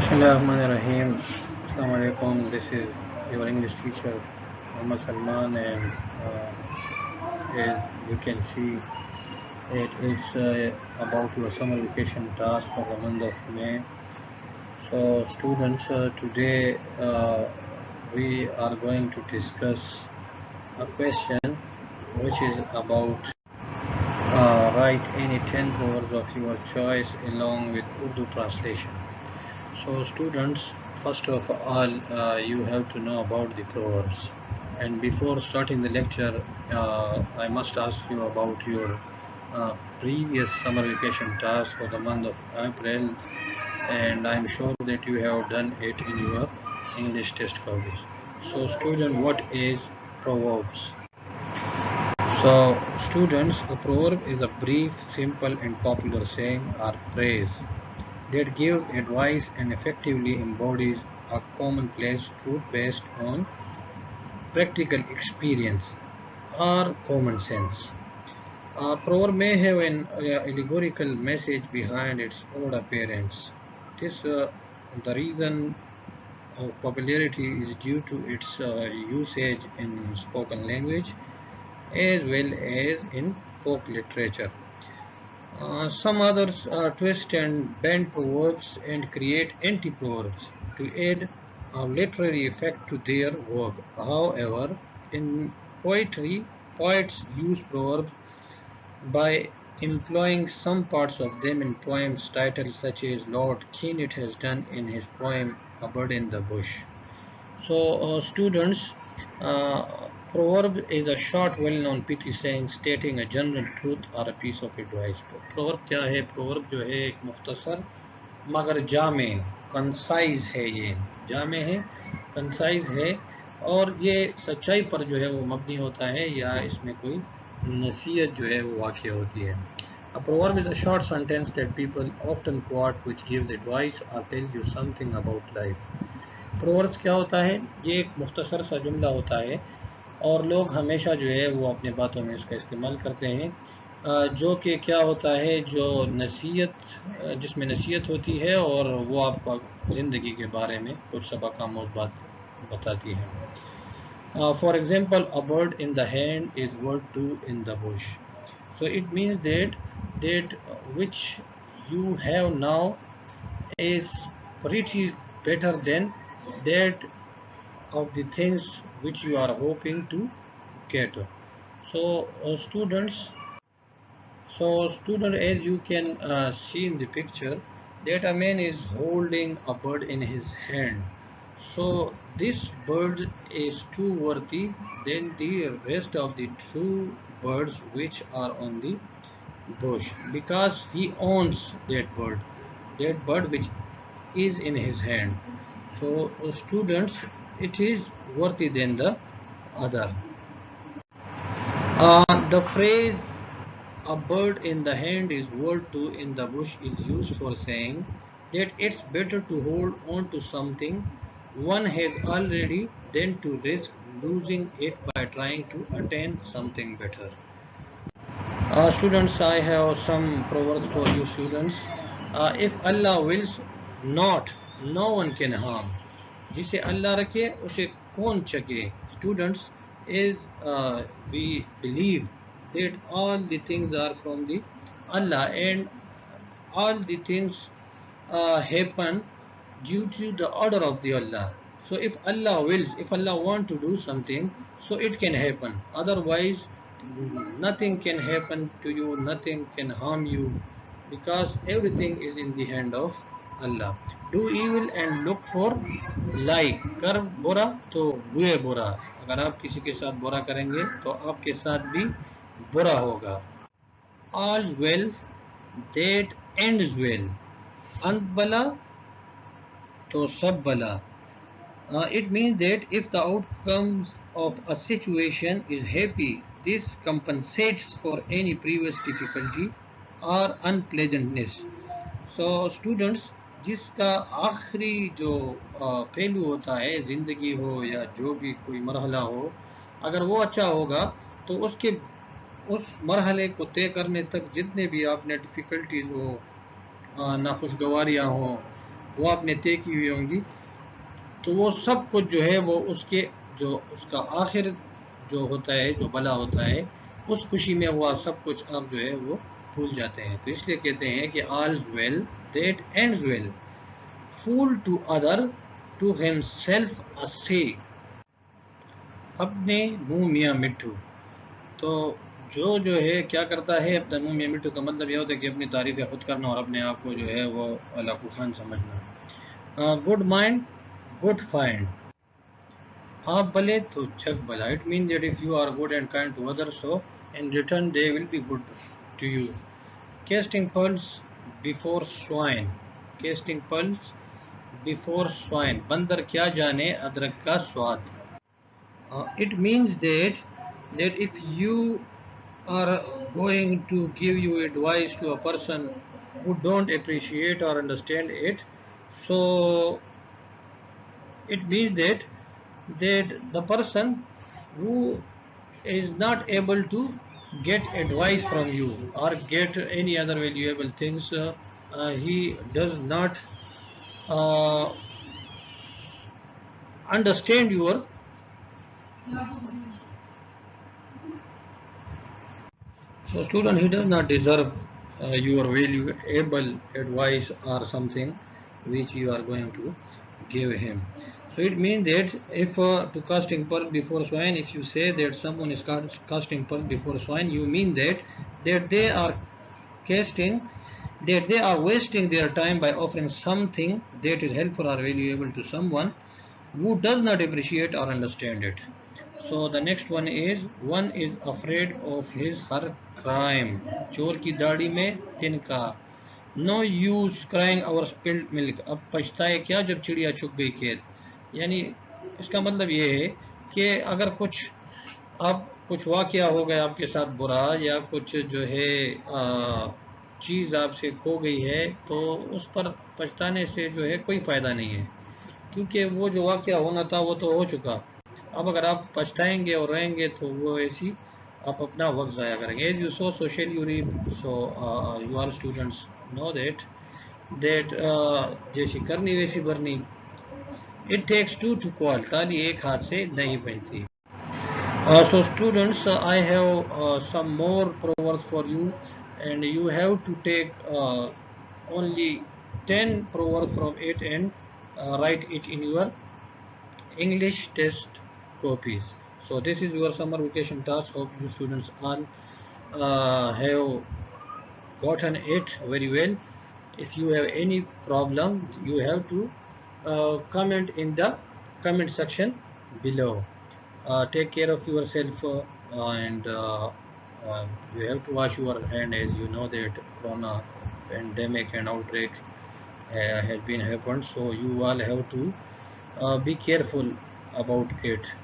Bismillahirrahmanirrahim. Assalamu alaikum. This is your English teacher Muhammad Salman, and as you can see, it's about your summer vacation task for the month of May. So, students, today we are going to discuss a question which is about write any 10 proverbs of your choice along with Urdu translation. So students, first of all, you have to know about the proverbs. And before starting the lecture, I must ask you about your previous summer vacation task for the month of April, and I'm sure that you have done it in your English test copies. So student, what is proverbs? So students, a proverb is a brief, simple and popular saying or phrase that gives advice and effectively embodies a commonplace truth based on practical experience or common sense. A proverb may have an allegorical message behind its own appearance. The reason of popularity is due to its usage in spoken language as well as in folk literature. Some others twist and bend proverbs and create anti-proverbs to add a literary effect to their work. However, in poetry, poets use proverbs by employing some parts of them in poems titles such as Lord Kennet has done in his poem A Bird in the Bush. So, students, proverb is a short, well-known pithy saying stating a general truth or a piece of advice. proverb क्या है? proverb जो है एक मुख्तसर मगर जामे concise है, ये जामे है, कंसाइज है और ये सच्चाई पर जो है वो मबनी होता है या इसमें कोई नसीहत जो है वो वाक़या होती है. A proverb is a short sentence that people often quote which gives advice or tells you something about life. Proverbs क्या होता है? ये एक मुख्तसर सा जुमला होता है और लोग हमेशा जो है वो अपने बातों में इसका इस्तेमाल करते हैं, जो कि क्या होता है, जो जिसमें नसीहत होती है और वो आपको ज़िंदगी के बारे में कुछ सबक आमूज़ बात बताती है. For example, a bird in the hand is worth two in the bush. So it means that which you have now is pretty better than that of the things which you are hoping to get. So students, as you can see in the picture, that a man is holding a bird in his hand. So this bird is too worthy than the rest of the two birds which are on the bush, because he owns that bird which is in his hand. So students, it is worthy than the other. The phrase a bird in the hand is worth two in the bush is used for saying that it's better to hold on to something one has already than to risk losing it by trying to attain something better. Students, I have some proverbs for you students. If Allah wills not, no one can harm. जिसे अल्लाह रखे उसे कौन चके. Students, is we believe that all the things are from the Allah and all the things happen due to the order of the Allah. So if Allah wills, if Allah want to do something, so it can happen. Otherwise, nothing can happen to you, nothing can harm you, because everything is in the hand of Allah. Do evil and look for like. कर बुरा तो हुए बुरा. अगर आप किसी के साथ बुरा करेंगे तो आपके साथ भी बुरा होगा. All's well that ends well. अंत भला तो सब भला. It means that if the outcomes of a situation is happy, this compensates for any previous difficulty or unpleasantness. So students, जिसका आखिरी जो पहलू होता है, ज़िंदगी हो या जो भी कोई मरहला हो, अगर वो अच्छा होगा तो उस मरहले को तय करने तक जितने भी आपने डिफ़िकल्टीज़ हो, नाखुशगवारियाँ हो वो आपने तय की हुई होंगी, तो वो सब कुछ जो है वो उसके जो उसका आखिर जो होता है, जो भला होता है, उस खुशी में वो सब कुछ आप जो है वो भूल जाते हैं। तो इसलिए कहते हैं कि all's well that ends well, fool to other, to himself a sake। अपने मुंह मियाँ मिट्ठू। तो जो है क्या करता है, अपना मुंह मियाँ मिट्ठू का मतलब यह होता है कि अपनी तारीफ़ें खुद करना और अपने आप को जो है वो लाकू खान समझना। गुड माइंड गुड फाइंड, आप भले तो जग भला। It mean that if you are good and kind to others, so in return they will be good to you. Casting pearls before swine, casting pearls before swine, बंदर क्या जाने अदरक का स्वाद। It means that if you are going to give you advice to a person who don't appreciate or understand it, so it means that the person who is not able to get advice from you or get any other valuable things, he does not uh, understand your, so student, he does not deserve your valuable advice or something which you are going to give him. So it means that if to casting pearl before swine, if you say that someone is casting pearl before swine, you mean that they are casting, that they are wasting their time by offering something that is helpful or valuable to someone who does not appreciate or understand it. So the next one is afraid of his her crime. चोर की दाढ़ी में तिनका। No use crying our spilled milk, अब पछताए क्या जब चिड़िया चुग गई खेत। यानी इसका मतलब ये है कि अगर कुछ अब कुछ वाकया हो गया आपके साथ बुरा, या कुछ जो है चीज़ आपसे खो गई है, तो उस पर पछताने से जो है कोई फ़ायदा नहीं है, क्योंकि वो जो वाकया होना था वो तो हो चुका। अब अगर आप पछताएंगे और रहेंगे तो वो ऐसी आप अपना वक्त ज़ाया करेंगे। As you sow so shall you reap, so you are students know that जैसी करनी वैसी भरनी। It takes two to quarrel, ताली एक हाथ से नहीं बजती। So students, I have some more proverbs for you, and you have to take only 10 proverbs from it and write it in your English test copies. So this is your summer vacation task. Hope you students all have gotten it very well. If you have any problem, you have to comment in the comment section below. Take care of yourself, and you have to wash your hand, as you know that corona pandemic and outbreak has been happened, so you all have to be careful about it.